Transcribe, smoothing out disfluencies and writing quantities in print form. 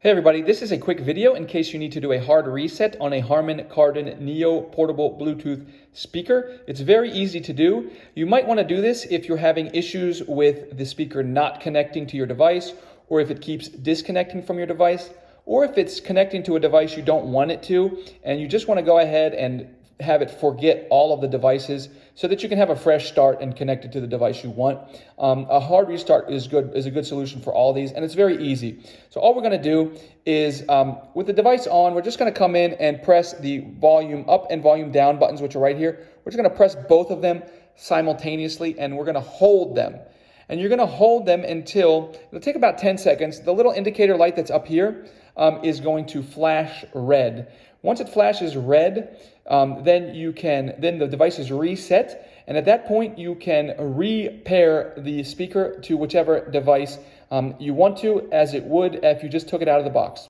Hey everybody, this is a quick video in case you need to do a hard reset on a Harman Kardon Neo portable Bluetooth speaker. It's very easy to do. You might want to do this if you're having issues with the speaker not connecting to your device, or if it keeps disconnecting from your device, or if it's connecting to a device you don't want it to, and you just want to go ahead and have it forget all of the devices so that you can have a fresh start and connect it to the device you want. A hard restart is a good solution for all these, and it's very easy. So all we're going to do is, with the device on, we're just going to come in and press the volume up and volume down buttons, which are right here. We're just going to press both of them simultaneously, and we're going to hold them. And you're going to hold them until, it'll take about 10 seconds. The little indicator light that's up here is going to flash red. Once it flashes red, then the device is reset, and at that point you can repair the speaker to whichever device you want to, as it would if you just took it out of the box.